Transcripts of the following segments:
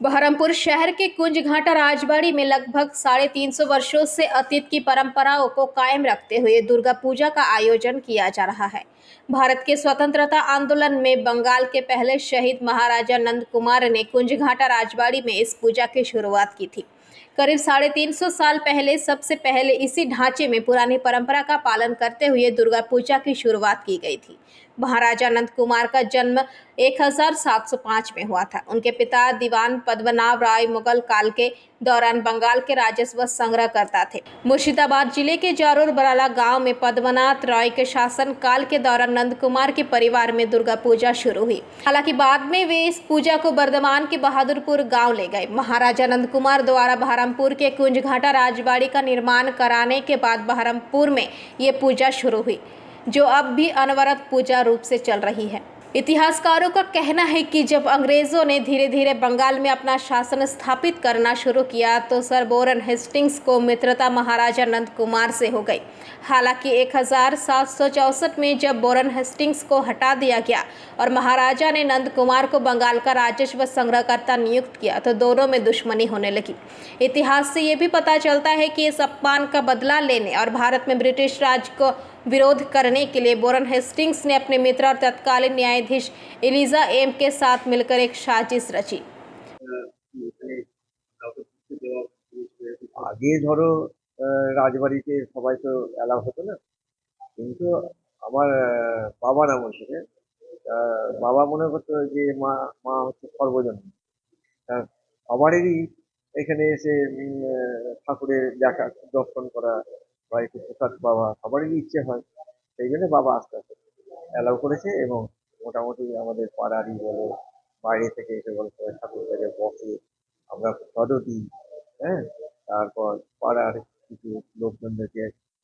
बहरमपुर शहर के कुंज घाटा राजबाड़ी में लगभग 350 वर्षों से अतीत की परंपराओं को कायम रखते हुए दुर्गा पूजा का आयोजन किया जा रहा है। भारत के स्वतंत्रता आंदोलन में बंगाल के पहले शहीद महाराजा नंद कुमार ने कुंज घाटा राजबाड़ी में इस पूजा की शुरुआत की थी। करीब 350 साल पहले सबसे पहले इसी ढांचे में पुरानी परंपरा का पालन करते हुए दुर्गा पूजा की शुरुआत की गई थी। महाराजा नंद कुमार का जन्म 1705 में हुआ था। उनके पिता दीवान पद्मनाभ राय मुगल काल के दौरान बंगाल के राजस्व संग्रह करता थे। मुर्शिदाबाद जिले के जारूर बराला गांव में पद्मनाथ राय के शासन काल के दौरान नंद कुमार के परिवार में दुर्गा पूजा शुरू हुई। हालांकि बाद में वे इस पूजा को बर्धमान के बहादुरपुर गांव ले गए। महाराजा नंद कुमार द्वारा बहरमपुर के कुंज घाटा राजबाड़ी का निर्माण कराने के बाद बहरमपुर में ये पूजा शुरू हुई, जो अब भी अनवरत पूजा रूप से चल रही है। इतिहासकारों का कहना है कि जब अंग्रेजों ने धीरे धीरे बंगाल में अपना शासन स्थापित करना शुरू किया तो सर वॉरेन हेस्टिंग्स को मित्रता महाराजा नंद कुमार से हो गई। हालांकि 1764 में जब वॉरेन हेस्टिंग्स को हटा दिया गया और महाराजा ने नंद कुमार को बंगाल का राजस्व संग्रहकर्ता नियुक्त किया तो दोनों में दुश्मनी होने लगी। इतिहास से ये भी पता चलता है कि इस अपमान का बदला लेने और भारत में ब्रिटिश राज को विरोध करने के लिए वॉरेन हेस्टिंग्स ने अपने मित्र और तत्कालीन न्यायाधीश एलिजा एम के साथ मिलकर एक साजिश रची। আগে ধরো রাজবাড়িতে সবাই তো অ্যালাউ হতো না, কিন্তু আমার বাবার আমল থেকে বাবা মনে করতো যে মা মা হচ্ছে সর্বজনীন, সবারই এখানে এসে ঠাকুরের দেখা দর্শন করা বা একটু প্রসাদ পাওয়া সবারই ইচ্ছে হয়। সেই জন্য বাবা আস্তে আস্তে অ্যালাউ করেছে এবং মোটামুটি আমাদের পাড়ারই বলো বাইরে থেকে এসে বলো সবাই ঠাকুর থেকে বসে, আমরা প্রসাদও দিই। হ্যাঁ, তারপর পাড়ার কিছু লোকজনদেরকে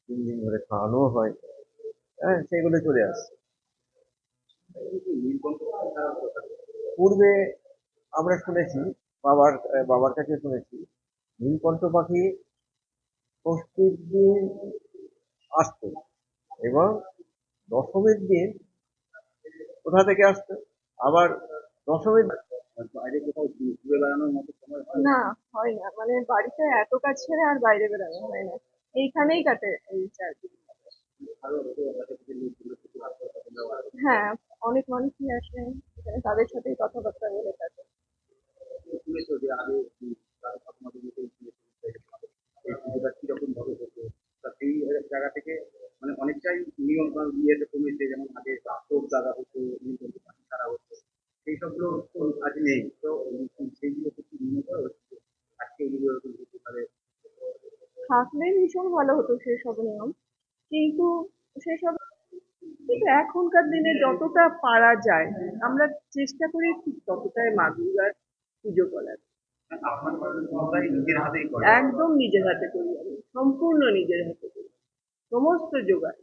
3 দিন ধরে খাওয়ানোও হয়। হ্যাঁ, সেগুলো চলে আসছে। পূর্বে আমরা শুনেছি, বাবার কাছে শুনেছি নীলকণ্ঠ পাখি ষষ্ঠীর দিন আসতো এবং দশমীর দিন কোথা থেকে আসতো, আবার দশমীর বাইরে কোথাও ঘুরে বেড়ানোর মতো সময় হয় না, হয় না। মানে বাড়িতে এত কাজ ছেড়ে আর বাইরে বেরোনো হয় না, এইখানেই কাটে এই 4 দিন। হ্যাঁ, অনেক মানুষই আসে এখানে, তাদের সাথেই কথাবার্তা বলে থাকে। কিরকম ভাবে হতো সেই জায়গা থেকে মানে অনেকটাই নিয়ম ইয়েতে কমেছে, যেমন আগে রাষ্ট্র জায়গা হতো, ছাড়া হতো, সেই সবগুলো আজ নেই। তো সেইগুলো কিছু উন্নত হচ্ছে আজকে এগুলো থাকলে ভীষণ ভালো হতো সেসব নিয়ম, কিন্তু সেসব কিন্তু এখনকার দিনে যতটা পারা যায় আমরা চেষ্টা করি ঠিক ততটাই মা দুর্গার পুজো করার। নিজের হাতেই করে, একদম নিজের হাতে করি, আমি সম্পূর্ণ নিজের হাতে করি, সমস্ত জোগাড়।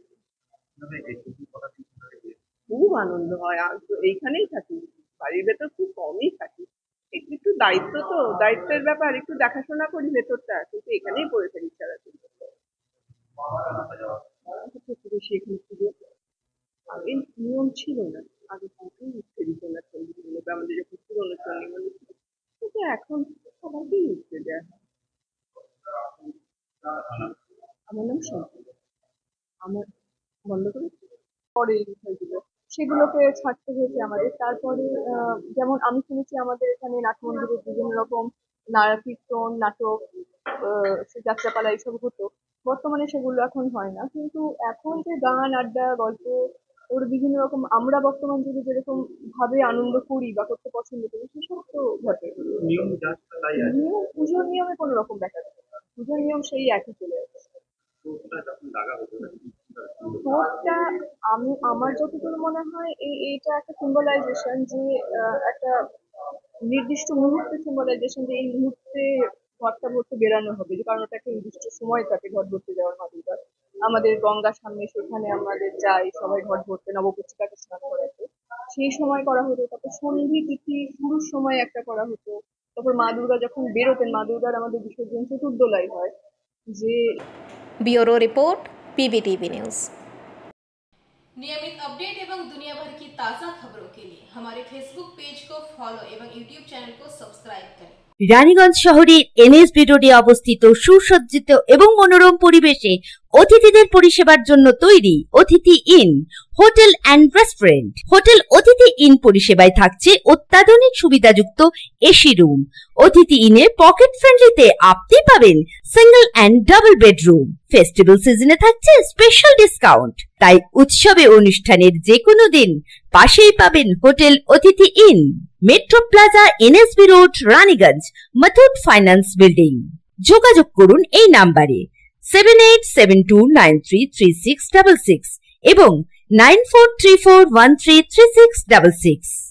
খুব আনন্দ হয়, আর তো এইখানেই থাকি, বাড়ির ভেতর খুব কমই থাকি। একটু দায়িত্ব, তো দায়িত্বের ব্যাপার, একটু দেখাশোনা করি ভেতরটা, কিন্তু এখানেই পড়ে থাকি সারাদিন। বেশি এখানে পুজো আগে নিয়ম ছিল না, আগে কাউকেই উঠতে দিত না চণ্ডীমণ্ডপে, আমাদের যখন পুরোনো চণ্ডীমণ্ডপ ছিল, কিন্তু এখন সবাইকেই উঠতে দেওয়া হয়। আমার নাম সম্পূর্ণ। আমার বন্ধ করে পরে এই বিষয়গুলো সেগুলোকে ছাড়তে হয়েছে আমাদের। তারপরে যেমন আমি শুনেছি আমাদের এখানে নাট মন্দিরে বিভিন্ন রকম কীর্তন, নাটক, যাত্রাপালা এইসব হতো। বর্তমানে সেগুলো এখন হয় না, কিন্তু এখন যে গান, আড্ডা, গল্প, ওর বিভিন্ন রকম আমরা বর্তমান যুগে যেরকম ভাবে আনন্দ করি বা করতে পছন্দ করি সেসব তো ঘটে। নিয়ম পুজোর নিয়মে কোনো রকম দেখা যায় না, পুজোর নিয়ম সেই একই চলে যাচ্ছে। ভোটটা আমার যতদূর মনে হয় এটা একটা সিম্বলাইজেশন, যে একটা নির্দিষ্ট মুহূর্তে সিম্বলাইজেশন, যে এই মুহূর্তে ঘরটা ভরতে বেরানো হবে, যে কারণ ওটা একটা নির্দিষ্ট সময় থাকে ঘর ভরতে যাওয়ার মাদুরটা। আমাদের গঙ্গার সামনে, সেখানে আমাদের যাই সবাই ঘর ভরতে, নবপত্রিকাকে স্নান করাতে, সেই সময় করা হতো। তারপর সন্ধি তিথি শুরুর সময় একটা করা হতো। তারপর মা দুর্গা যখন বেরোতেন, মা দুর্গার আমাদের বিসর্জন চতুর্দোলাই হয়। যে ब्यूरो रिपोर्ट पीबीटीवी न्यूज। नियमित अपडेट एवं दुनिया भर की ताज़ा खबरों के लिए हमारे फेसबुक पेज को फॉलो एवं यूट्यूब चैनल को सब्सक्राइब करें। রানীগঞ্জ শহরের এনএসবি রোডে অবস্থিত সুসজ্জিত এবং মনোরম পরিবেশে অতিথিদের পরিষেবার জন্য তৈরি অতিথি in hotel and restaurant. Hotel অতিথি ইন পরিষেবায় থাকছে অত্যাধুনিক সুবিধাযুক্ত এসি রুম। অতিথি ইনে পকেট ফ্রেন্ডলিতে আপনি পাবেন single and double bedroom. Festival সিজনে থাকছে স্পেশাল ডিসকাউন্ট। তাই উৎসবে অনুষ্ঠানের যে কোনো দিন পাশেই পাবেন হোটেল অতিথি in, metro plaza, NSB road, Raniganj, Muthoot finance building. যোগাযোগ করুন এই নাম্বারে 7872933666 এবং 9434133666।